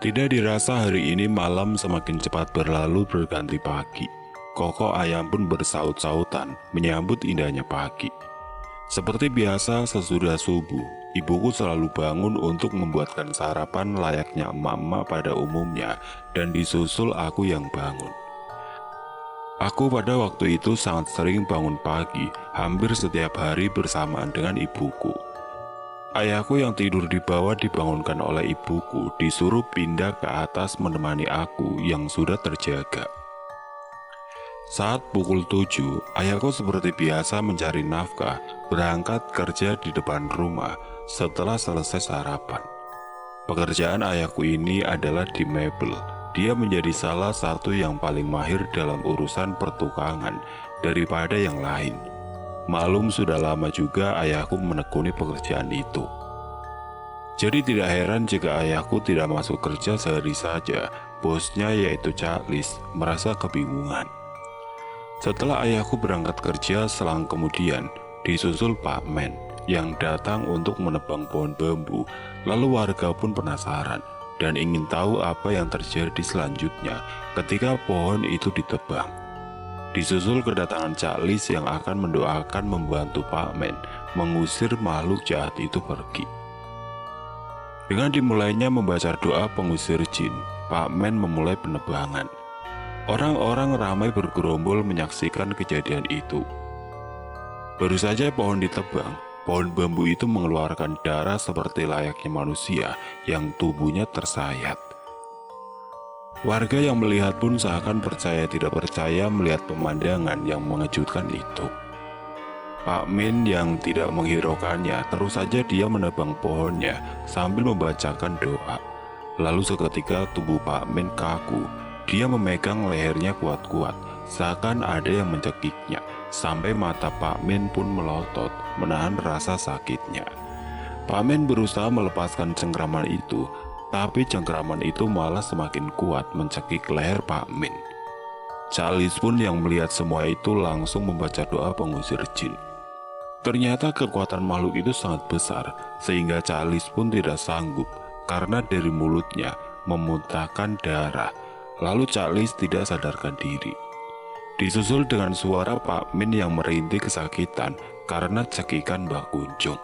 Tidak dirasa hari ini malam semakin cepat berlalu berganti pagi. Koko ayam pun bersaut-sautan menyambut indahnya pagi. Seperti biasa sesudah subuh, ibuku selalu bangun untuk membuatkan sarapan layaknya emak-emak pada umumnya dan disusul aku yang bangun. Aku pada waktu itu sangat sering bangun pagi, hampir setiap hari bersamaan dengan ibuku. Ayahku yang tidur di bawah dibangunkan oleh ibuku, disuruh pindah ke atas menemani aku yang sudah terjaga. Saat pukul 7, ayahku seperti biasa mencari nafkah, berangkat kerja di depan rumah setelah selesai sarapan. Pekerjaan ayahku ini adalah di mebel. Dia menjadi salah satu yang paling mahir dalam urusan pertukangan daripada yang lain. Maklum sudah lama juga ayahku menekuni pekerjaan itu. Jadi tidak heran jika ayahku tidak masuk kerja sehari saja. Bosnya yaitu Cak Lis merasa kebingungan. Setelah ayahku berangkat kerja, selang kemudian disusul Pak Men yang datang untuk menebang pohon bambu. Lalu warga pun penasaran dan ingin tahu apa yang terjadi selanjutnya ketika pohon itu ditebang. Disusul kedatangan Cak Lis yang akan mendoakan membantu Pak Men mengusir makhluk jahat itu pergi. Dengan dimulainya membaca doa pengusir jin, Pak Men memulai penebangan. Orang-orang ramai bergerombol menyaksikan kejadian itu. Baru saja pohon ditebang, pohon bambu itu mengeluarkan darah seperti layaknya manusia yang tubuhnya tersayat. Warga yang melihat pun seakan percaya tidak percaya melihat pemandangan yang mengejutkan itu. Pak Min yang tidak menghiraukannya, terus saja dia menebang pohonnya sambil membacakan doa. Lalu seketika tubuh Pak Min kaku. Dia memegang lehernya kuat-kuat, seakan ada yang mencekiknya, sampai mata Pak Min pun melotot, menahan rasa sakitnya. Pak Min berusaha melepaskan cengkraman itu, tapi cengkraman itu malah semakin kuat mencekik leher Pak Min. Cak Lis pun yang melihat semua itu langsung membaca doa pengusir jin. Ternyata kekuatan makhluk itu sangat besar, sehingga Cak Lis pun tidak sanggup, karena dari mulutnya memuntahkan darah. Lalu Cak Lis tidak sadarkan diri. Disusul dengan suara Pak Min yang merintih kesakitan karena cekikan Mbak Kunjung.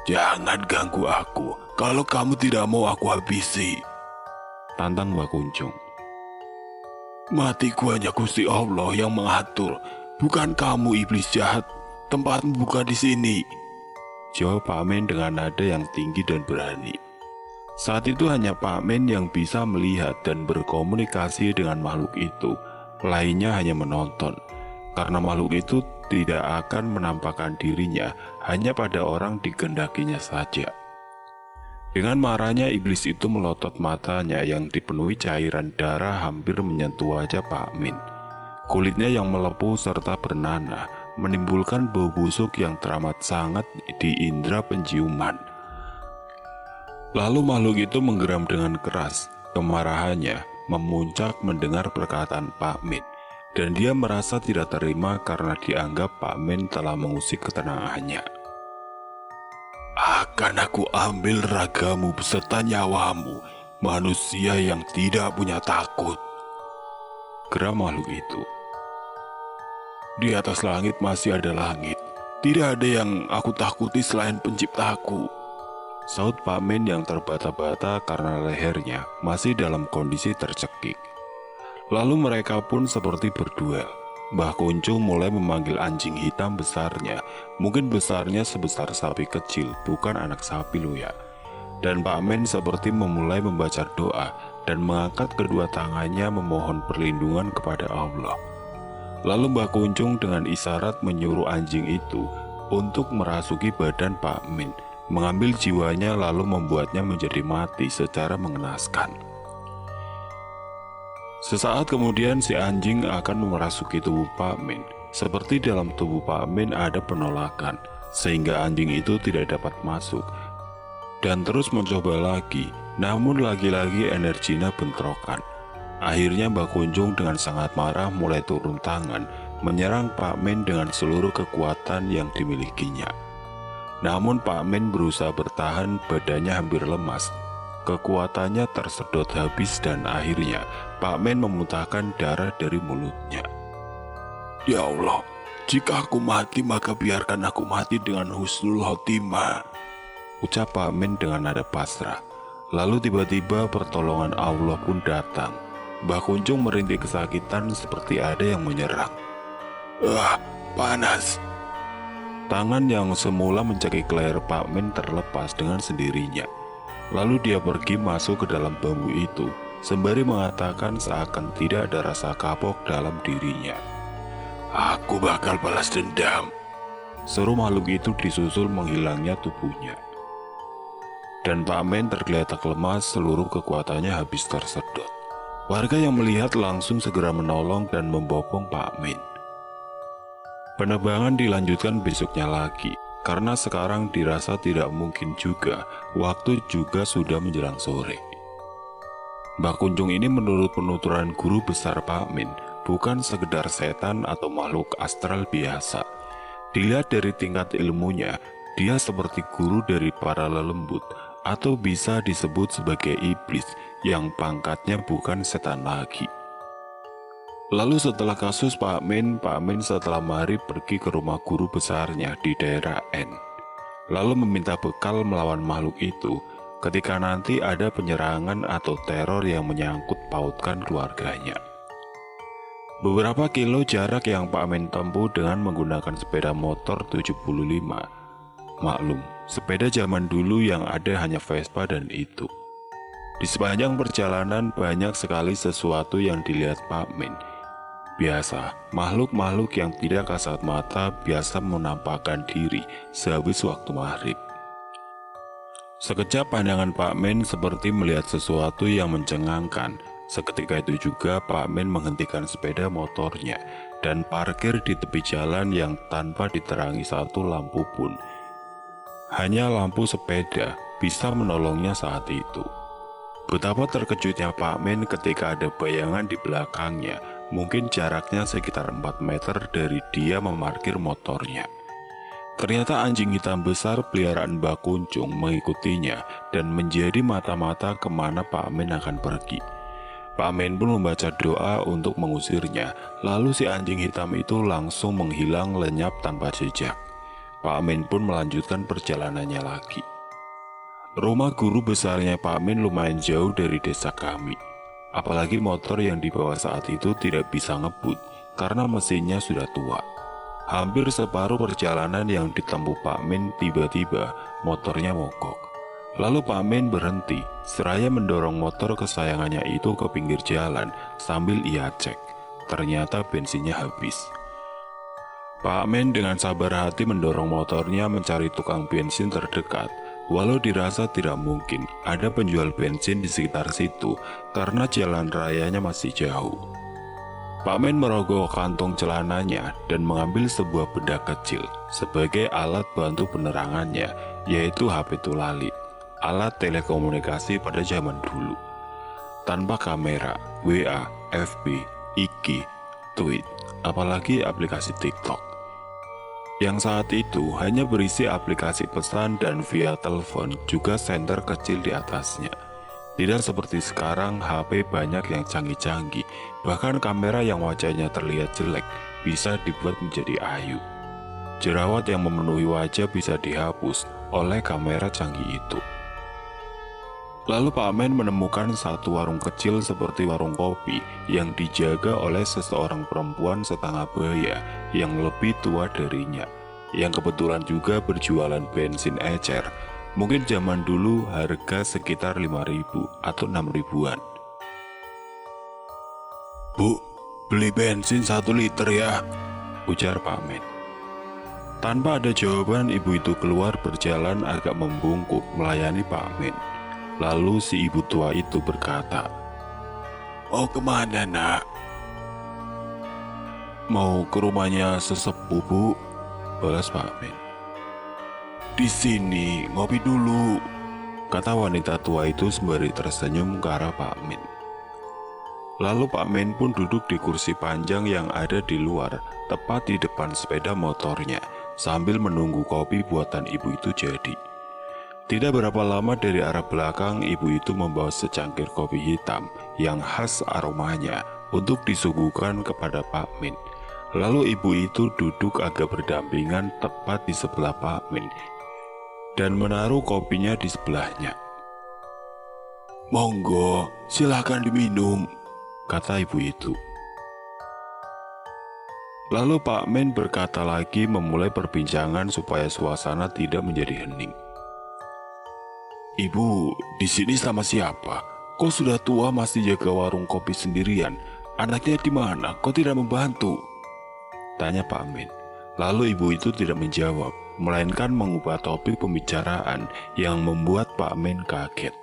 "Jangan ganggu aku, kalau kamu tidak mau aku habisi," tantang Mbak Kunjung. "Matiku hanya Gusti Allah yang mengatur, bukan kamu iblis jahat. Tempatmu bukan di sini," jawab Pak Min dengan nada yang tinggi dan berani. Saat itu hanya Pak Men yang bisa melihat dan berkomunikasi dengan makhluk itu. Lainnya hanya menonton, karena makhluk itu tidak akan menampakkan dirinya hanya pada orang digendakinya saja. Dengan marahnya iblis itu melotot matanya yang dipenuhi cairan darah hampir menyentuh wajah Pak Min. Kulitnya yang melepuh serta bernanah menimbulkan bau busuk yang teramat sangat di indera penciuman. Lalu makhluk itu menggeram dengan keras. Kemarahannya memuncak mendengar perkataan Pak Min, dan dia merasa tidak terima karena dianggap Pak Min telah mengusik ketenangannya. "Akan aku ambil ragamu beserta nyawamu, manusia yang tidak punya takut," geram makhluk itu. "Di atas langit masih ada langit. Tidak ada yang aku takuti selain penciptaku," saut Pak Min yang terbata-bata karena lehernya masih dalam kondisi tercekik. Lalu mereka pun seperti berduel. Mbah Kunjung mulai memanggil anjing hitam besarnya, mungkin besarnya sebesar sapi kecil, bukan anak sapi lo ya. Dan Pak Min seperti memulai membaca doa dan mengangkat kedua tangannya memohon perlindungan kepada Allah. Lalu Mbah Kunjung dengan isyarat menyuruh anjing itu untuk merasuki badan Pak Min, mengambil jiwanya lalu membuatnya menjadi mati secara mengenaskan. Sesaat kemudian si anjing akan merasuki tubuh Pak Min. Seperti dalam tubuh Pak Min ada penolakan, sehingga anjing itu tidak dapat masuk. Dan terus mencoba lagi, namun lagi-lagi energinya bentrokan. Akhirnya Mbak Kunjung dengan sangat marah mulai turun tangan, menyerang Pak Min dengan seluruh kekuatan yang dimilikinya. Namun Pak Min berusaha bertahan, badannya hampir lemas. Kekuatannya tersedot habis dan akhirnya Pak Men memuntahkan darah dari mulutnya. "Ya Allah, jika aku mati maka biarkan aku mati dengan husnul khotimah," ucap Pak Men dengan nada pasrah. Lalu tiba-tiba pertolongan Allah pun datang. Mbah Kunjung merintih kesakitan seperti ada yang menyerang. Panas." Tangan yang semula mencekik leher Pak Men terlepas dengan sendirinya. Lalu dia pergi masuk ke dalam bambu itu, sembari mengatakan seakan tidak ada rasa kapok dalam dirinya. "Aku bakal balas dendam," seru makhluk itu disusul menghilangnya tubuhnya. Dan Pak Men tergeletak lemas, seluruh kekuatannya habis tersedot. Warga yang melihat langsung segera menolong dan membopong Pak Men. Penebangan dilanjutkan besoknya lagi, karena sekarang dirasa tidak mungkin juga, waktu juga sudah menjelang sore. Mbah Kunjung ini menurut penuturan guru besar Pak Men, bukan sekedar setan atau makhluk astral biasa. Dilihat dari tingkat ilmunya, dia seperti guru dari para lelembut, atau bisa disebut sebagai iblis yang pangkatnya bukan setan lagi. Lalu setelah kasus Pak Men setelah maghrib pergi ke rumah guru besarnya di daerah N. Lalu meminta bekal melawan makhluk itu ketika nanti ada penyerangan atau teror yang menyangkut pautkan keluarganya. Beberapa kilo jarak yang Pak Men tempuh dengan menggunakan sepeda motor 75. Maklum, sepeda zaman dulu yang ada hanya Vespa dan itu. Di sepanjang perjalanan banyak sekali sesuatu yang dilihat Pak Men. Biasa, makhluk-makhluk yang tidak kasat mata biasa menampakkan diri sehabis waktu maghrib. Sekejap pandangan Pak Men seperti melihat sesuatu yang mencengangkan. Seketika itu juga Pak Men menghentikan sepeda motornya dan parkir di tepi jalan yang tanpa diterangi satu lampu pun. Hanya lampu sepeda bisa menolongnya saat itu. Betapa terkejutnya Pak Men ketika ada bayangan di belakangnya, mungkin jaraknya sekitar 4 meter dari dia memarkir motornya. Ternyata anjing hitam besar peliharaan Mbah Kunjung mengikutinya dan menjadi mata-mata kemana Pak Men akan pergi. Pak Men pun membaca doa untuk mengusirnya, lalu si anjing hitam itu langsung menghilang lenyap tanpa jejak. Pak Men pun melanjutkan perjalanannya lagi. Rumah guru besarnya Pak Men lumayan jauh dari desa kami. Apalagi motor yang dibawa saat itu tidak bisa ngebut karena mesinnya sudah tua. Hampir separuh perjalanan yang ditempuh Pak Men tiba-tiba motornya mogok. Lalu Pak Men berhenti, seraya mendorong motor kesayangannya itu ke pinggir jalan sambil ia cek. Ternyata bensinnya habis. Pak Men dengan sabar hati mendorong motornya mencari tukang bensin terdekat. Walau dirasa tidak mungkin ada penjual bensin di sekitar situ karena jalan rayanya masih jauh. Pak Men merogoh kantong celananya dan mengambil sebuah benda kecil sebagai alat bantu penerangannya, yaitu HP Tulalit, alat telekomunikasi pada zaman dulu. Tanpa kamera, WA, FB, IG, Tweet, apalagi aplikasi TikTok. Yang saat itu hanya berisi aplikasi pesan dan via telepon juga senter kecil di atasnya. Tidak seperti sekarang HP banyak yang canggih-canggih, bahkan kamera yang wajahnya terlihat jelek bisa dibuat menjadi ayu. Jerawat yang memenuhi wajah bisa dihapus oleh kamera canggih itu. Lalu Pak Men menemukan satu warung kecil seperti warung kopi yang dijaga oleh seseorang perempuan setengah baya yang lebih tua darinya, yang kebetulan juga berjualan bensin ecer. Mungkin zaman dulu harga sekitar 5.000 atau 6.000-an. "Bu, beli bensin 1 liter ya," ujar Pak Men. Tanpa ada jawaban, ibu itu keluar berjalan agak membungkuk melayani Pak Men. Lalu si ibu tua itu berkata, "Mau kemana, nak?" "Mau ke rumahnya sesepuh, Bu," balas Pak Men. "Di sini ngopi dulu," kata wanita tua itu sembari tersenyum ke arah Pak Men. Lalu Pak Men pun duduk di kursi panjang yang ada di luar, tepat di depan sepeda motornya, sambil menunggu kopi buatan ibu itu jadi. Tidak berapa lama dari arah belakang, ibu itu membawa secangkir kopi hitam yang khas aromanya untuk disuguhkan kepada Pak Min. Lalu ibu itu duduk agak berdampingan tepat di sebelah Pak Min dan menaruh kopinya di sebelahnya. "Monggo, silahkan diminum," kata ibu itu. Lalu Pak Min berkata lagi memulai perbincangan supaya suasana tidak menjadi hening. "Ibu, di sini sama siapa? Kok sudah tua masih jaga warung kopi sendirian? Anaknya di mana? Kok tidak membantu?" tanya Pak Min. Lalu ibu itu tidak menjawab, melainkan mengubah topik pembicaraan yang membuat Pak Min kaget.